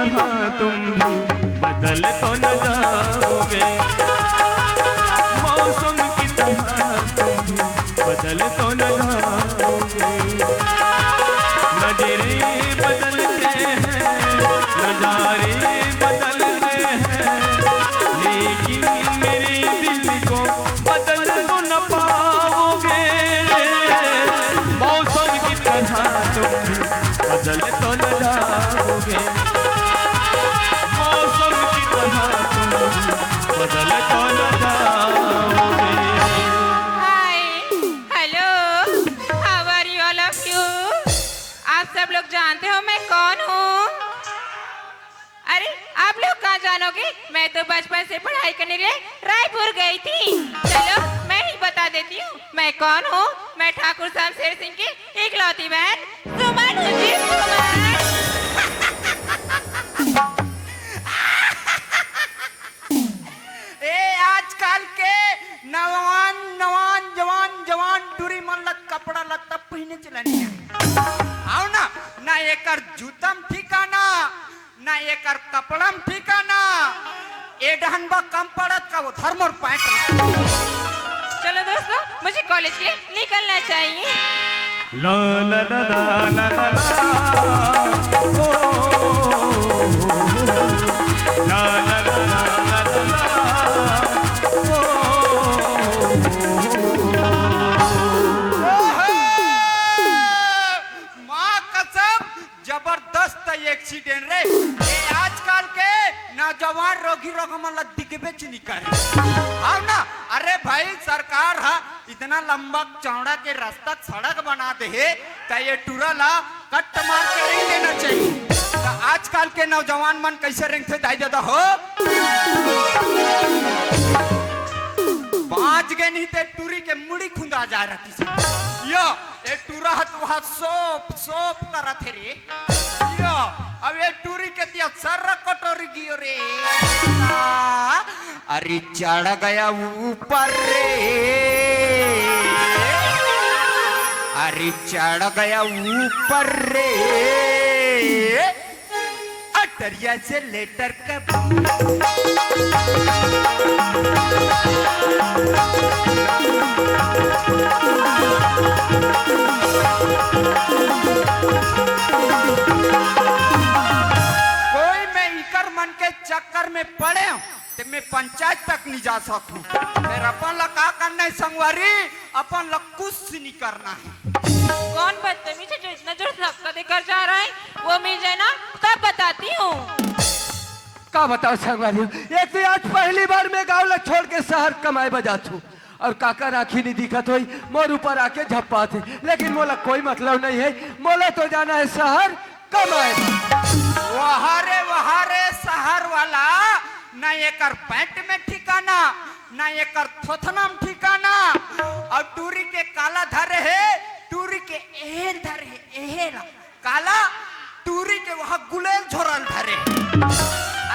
तरह तुम भी बदल तो न जाओगे, मौसम की तरह तुम भी बदल तो न जाओगे। नजरे बदलते हैं, नजारे बदलते हैं, लेकिन मेरे दिल को बदल तो न पाओगे। मौसम की तरह तुम भी बदल तो न जाओगे, मौसम की तरह तुम भी बदल तो न जाओगे। Hi, hello, how are you all of you? आप सब लोग जानते हो मैं कौन हूँ? अरे आप लोग कहाँ जानोगे, मैं तो बचपन से पढ़ाई करने लिए रायपुर गई थी। चलो मैं ही बता देती हूँ मैं कौन हूँ। मैं ठाकुर शमशेर सिंह की इकलौती बहन सुमन हूँ जी, सुमन। आजकल के जवान टूरी मन कपड़ा लत्ता पहने चलनी आओ ना, ना एकर जूतम ठिकाना, ना एकर कपड़म ठिकाना, ए डहनबा कम पड़त का वो थर्मल पैंट। चलो दोस्तों मुझे कॉलेज के लिए निकलना चाहिए। ला ला ला ला ला ला, ओ ला ला ला ला ला, माँ कसम जबरदस्त एक्सीडेंट रे। ये आजकल के नौजवान रोगी मन दिखबे नहीं करे हाँ ना। अरे भाई सरकार हा इतना लंबा चौड़ा के रास्ता सड़क बना दे तो ये टूरा ला कट मार के रेंग देना चाहिए। तो आजकल के नौजवान मन कैसे रेंग थे दाई दादा हो, बाज गए नहीं ते टूरी के मुड़ी खुंदा जा रही थी। यो ये टूरा हत वहाँ सोप करा थे रे। यो अब ये टूरी के दिया सर कटोरी गियो रे। अरे चढ़ गया ऊपर रे, अरे चढ़ गया ऊपर रे, अटरिया से लेटर का कोई मैं इकर मन के चक्कर में पड़े हूँ तो मैं पंचायत तक नहीं जा सकूं। फिर अपन ला का करना है संगवारी, अपन ला कुछ नहीं करना है। कौन बदतमीज है जो इतना जोर से धक्का देकर जा रहा है, वो मिल जाए ना तब बताती हूँ। का बताओ संगवारी, एक तो आज पहली बार मैं गाँव ला छोड़ के शहर कमाए बजा थू और काका राखी नहीं दिखत हुई मोर ऊपर आके झप्पा थे, लेकिन मोला कोई मतलब नहीं है, मोला तो जाना है शहर कमाए। वहाँ रे शहर वाला ना एकर पैंट में ठिकाना, ना एकर थोथना में ठिकाना, और टूरी के काला धरे है, टूरी के एहर धरे है, एहर काला, टूरी के वहाँ गुलेल झोरल धरे।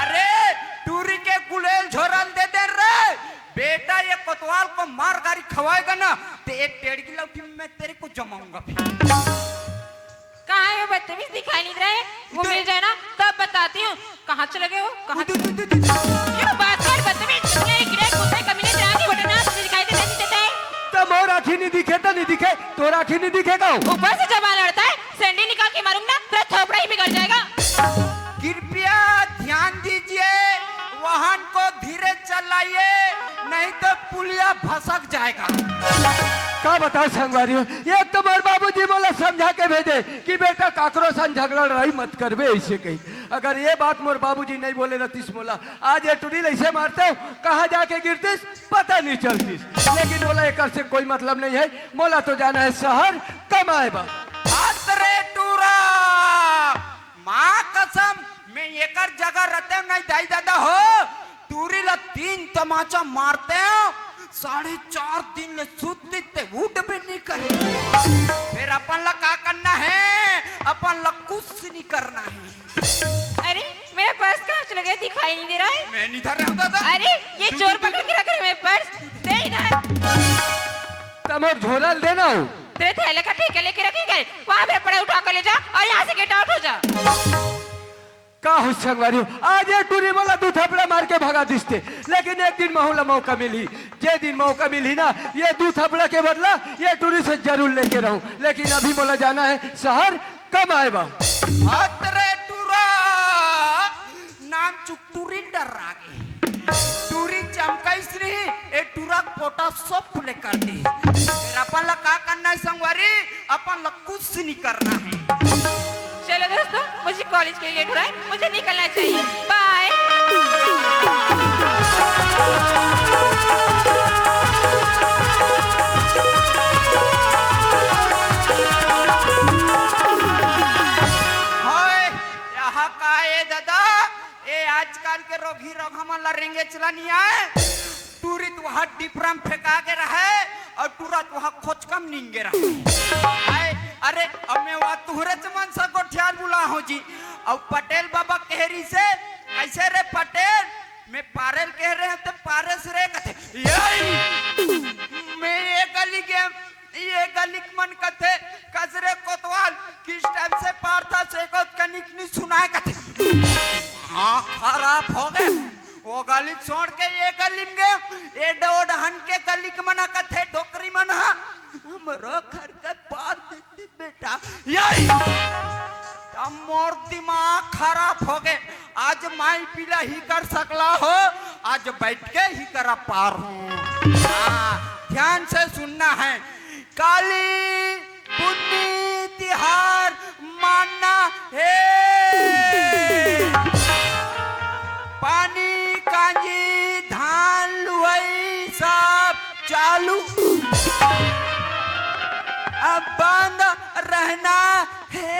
अरे टूरी के गुलेल झोरल दे दे रे बेटा, ये कोतवाल को मार गाड़ी खवाएगा ना तो एक टेढ़ की लौटी में तेरे को जमाऊंगा फिर। कहाँ है वो बदतमीज, दिखाई नहीं रहे, वो मिल जाए ना तब बताती हूँ। कहाँ चले गए हो, कहाँ क्यों बात कर बदतमीज, ये गिरे कुत्ते कमीने जानी वटना तुझे दिखाई नहीं देता है। तो मोर आँखी नहीं दिखे तो नहीं दिखे, तोर आँखी नहीं दिखेगा। ऊपर से जमा लड़ता है, सैंडल निकाल के मारूंगा तेरा थोपड़ा ही बिगड़ जाएगा। कृपया ध्यान दीजिए, वाहन को धीरे चलाइए नहीं तो पुलिया भसक जाएगा। का बताओ संगवारी, एक तो मोर बाबूजी मोला समझा के भेजे कि बेटा काकरो सन झगड़ा लड़ाई मत करबे ऐसे कही। अगर ये बात मोर बाबूजी नहीं बोले रहतीस मोला आज ये टुड़ी ऐसे मारते हो, कहाँ जाके गिरतीस पता नहीं चलतीस, लेकिन मोला एक से कोई मतलब नहीं है, मोला तो जाना है शहर कमाए बा। टूरा माँ कसम मैं एकर जगह रहते नहीं दाई दादा हो, टूरी ला 3 तमाचा मारते हो, 4.5 दिन ले सुतते उठ भी नहीं करे। फिर अपन ला का करना है, अपन ला कुछ नहीं करना है। अरे मेरा पर्स कहाँ चला गया, दिखाई नहीं दे रहा है। मैं नहीं धर रहा हूँ दादा। अरे ये चोर पकड़ के रख रहे मेरे पर्स, दे इधर। तमोर झोला देना हो, तेरे थैले का ठेका लेके रखेंगे, वहाँ पे पड़ा उठा कर ले जा और यहाँ से गेट आउट हो जा। तमोर आँखी नहीं दिखे तो नहीं दिखे, तोर आँखी नहीं दिखे का? अरे मैं पर्स कहाँ चला गया, दिखाई नहीं दे रहा है। तमोर झोला देना हो, तेरे थैले का ठेका लेके रखेगा, वहां पे पड़े उठा कर ले जा और यहाँ से गेट आउट हो जा। का हो संगवारी आज ये टूरी बोला दू थपड़ा मार के भगा दिसते, लेकिन एक दिन महूला मौका मिली, जे दिन मौका मिली ना ये दू थपड़ा के बदला ये टूरी से जरूर लेके रहूं, लेकिन अभी मोला जाना है शहर, कब आए बा अतरे टूरा नाम चुक टूरी डर आगे टूरी चमकाइस रही ए टूरा पोटा सब खुले कर दी। फिर अपन ला का करना है संगवारी, अपन ला कुछ नहीं करना है। चलो दोस्तों, मुझे कॉलेज के लिए लेट हो रहा है, मुझे निकलना चाहिए। बाय। हाय यहाँ का है दादा, ए आजकल के रोगी रोग हमन ला रेंगे चला नहीं आए। टूरी तो वहाँ डिफरम फेंका के रहे और टूरा तो वहाँ खोज कम नींगे रहे। हाय अरे अब मैं वहाँ तुहरे चमन सा को ख्याल बुला हो जी। और पटेल बाबा कहरी से कैसे रे पटेल, मैं पारेल कह रहे हैं तो पारस रे कथे यही मैं ये गली मन कथे कसरे कोतवाल किस टाइम से पार था से को कनिक नहीं सुनाए कथे। हाँ खराब हो गए वो गली छोड़ के ये गली में गए, ये डोड हन के गली के मना कथे डोकरी मना हमरो घर के पार देती बेटा यही। अब मोर दिमाग खराब हो गए, आज माई पीला ही कर सकला हो, आज बैठ के ही करा पार हूँ। ध्यान से सुनना है, काली पुन्नी तिहार मानना है, पानी कांजी धान लुई सब चालू, अब बंद रहना है।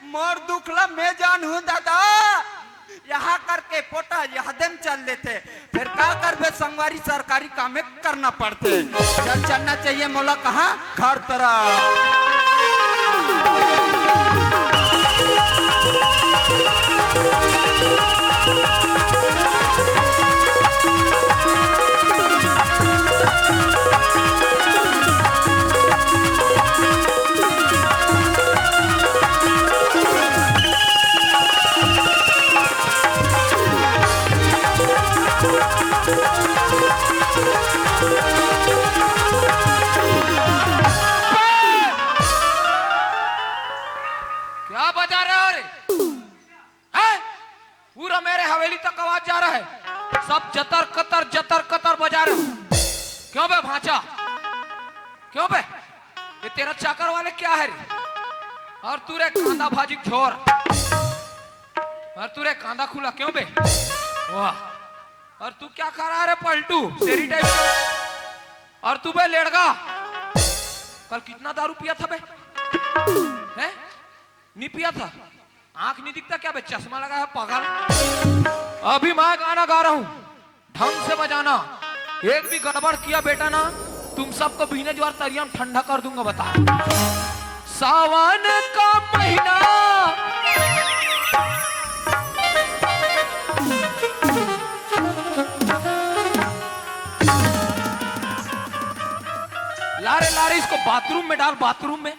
मोर दुखला मैं जान हूँ दादा, यहाँ करके पोटा यह दिन चल लेते, फिर क्या करबे संगवारी सरकारी काम करना पड़ते। चल चलना चाहिए मोला कहाँ घर तरफ। क्या बजा रहे हो रे? हैं? पूरा मेरे हवेली तक आवाज जा रहा है, सब जतर कतर बजा रहे हो। क्यों बे भांचा, क्यों बे? ये तेरा चाकर वाले क्या है रे? और तू रे कांदा भाजी छोर, और तू रे कांदा खुला क्यों बे? वाह, और तू क्या खा रहा है रे पलटू तेरी टाइप? और तू बे लेड़गा, कल कितना दारू पिया था बे? हैं? नहीं पिया था, आंख नहीं दिखता क्या बे? चश्मा लगा है पागल। अभी मैं गाना गा रहा हूं, ढंग से बजाना, एक भी गड़बड़ किया बेटा ना तुम सबको बीने ज्वार तरिया में ठंडा कर दूंगा। बता, सावन का महीना लारे लारे इसको बाथरूम में डाल, बाथरूम में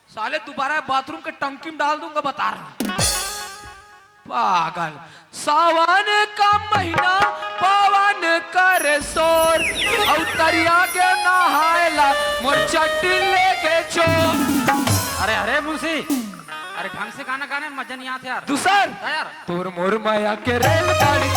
साले दोबारा बाथरूम के टंकी में डाल दूंगा। बता रहा पागल। सावन का महीना पवन कर शोर, अवतरिया के नहायला मोर चट्टी लेके चोर। अरे अरे मुसी, अरे ढंग से गाना गाने में मजा नहीं आता यार। दूसर यार तोर मोर माया के रेलगाड़ी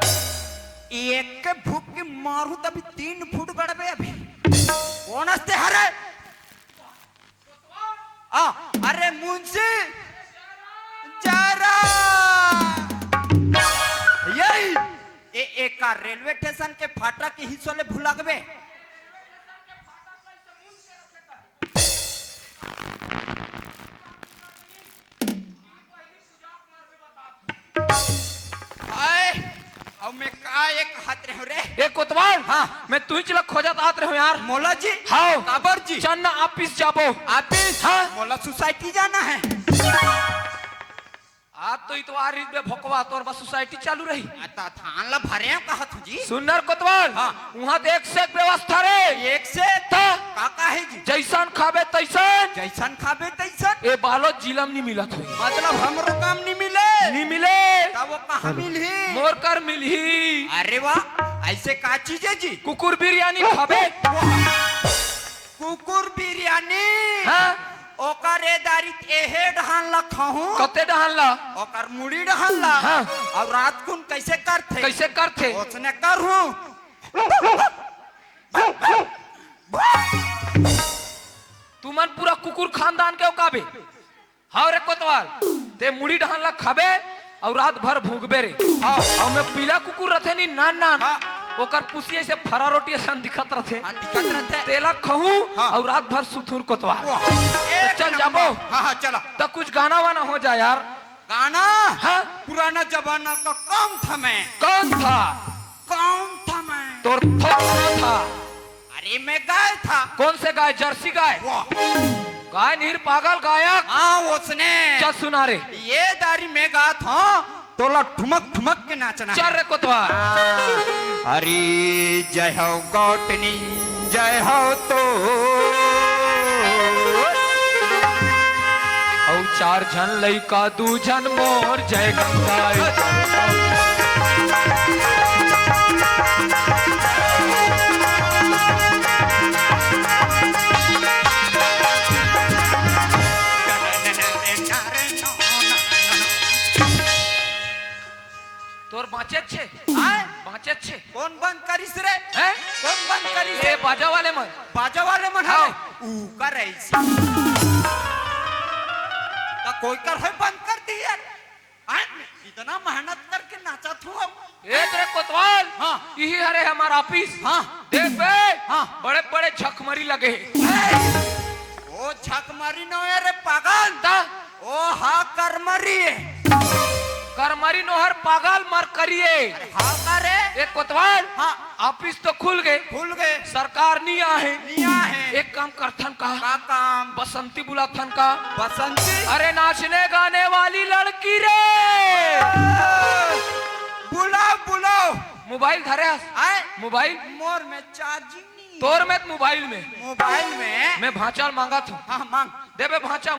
एक के भूख के मारू तभी 3 फुट गड़बे अभी कौन हंसते हरे अरे मुंशी जरा यही एक रेलवे स्टेशन के फाटक के हिस्सों ले भुलागबे अब मैं का एक हाथ रहे हो रे एक कोतवाल हाँ। मैं तू ही चला खोजत आत रहे हो यार मोला जी हाँ काबर जी चन्ना ऑफिस जाबो ऑफिस हाँ। मोला सोसाइटी जाना है आज तो इतवार ही में भोकवा तोर बस सोसाइटी चालू रही आता थान ला भरे कहा तू जी सुनर कोतवाल हाँ। वहाँ देख से व्यवस्था रे एक से था काका है जी जैसन खाबे तैसन जैसन खाबे तैसन ए बालो जिलम नहीं मिलत हुई मतलब हमरो काम नहीं मिले नहीं मिले तब वो कहाँ मिली मोर कर मिलही अरे वाह ऐसे का चीज है जी कुकुर बिरयानी खाबे कुकुर बिरयानी हाँ ओकर ए दारी एहे ढहान ला खाहूं कते डहला ओकर मुड़ी ढहान ला हाँ। और रात कुन कैसे करथे कैसे करथे उसने करूं तुमन पूरा कुकुर खानदान के ओकाबे हाँ रे कोतवाल ते मुड़ी डहला खाबे और रात भर भूखबे रे हाँ और मैं पीला कुकुर रथे नी नान नान हाँ। ओकर पुसिए से फरा रोटी सन दिखत रथे हाँ, दिक्कत रहते तेला खहूं हाँ। और रात भर सुथुर कोतवाल एक चल नंबर। जाबो हाँ हाँ चलो तो कुछ गाना वाना हो जाए यार गाना हाँ पुराना जमाना का कौन था मैं कौन था कौन था मैं तोर थोड़ा था अरे मैं गाय था कौन से गाय जर्सी गाय वाह गाय नीर पागल गायक हाँ उसने चल सुना रे ये दारी में गा था तोला ठुमक ठुमक के नाचना चल रे कोतवाल अरे जय हो गौतनी जय हो तो और 4 जन लइका 2 जन मोर जय गंगा तोर बाँचे छे आए? बाँचे छे कौन बंद करिस रे हैं कौन बंद करिस ए बाजा वाले मन बाजा वाले मन हाँ। ऊ कर ऐसी तो कोई कर है बंद कर दी यार आए? इतना मेहनत करके नाचा थू अब ए तेरे कोतवाल हाँ। यही हरे हमारा ऑफिस हाँ। देख बे हाँ। बड़े बड़े झकमरी लगे ओ झकमारी न है रे पागल ता ओ हा करमरी है करमरी नोहर पागल मर करिए हा करे एक कोतवाल हाँ। ऑफिस तो खुल गए भूल गए सरकार नहीं आहे निया है एक काम करथन का का काम बसंती बुलाथन का बसंती अरे नाचने गाने वाली लड़की रे बुलाओ बुलाओ मोबाइल धरे हस आए मोबाइल मोर में चार्जिंग नहीं तोर में मोबाइल में मोबाइल में मैं भांचाल मांगा था हाँ मांग देबे भांचा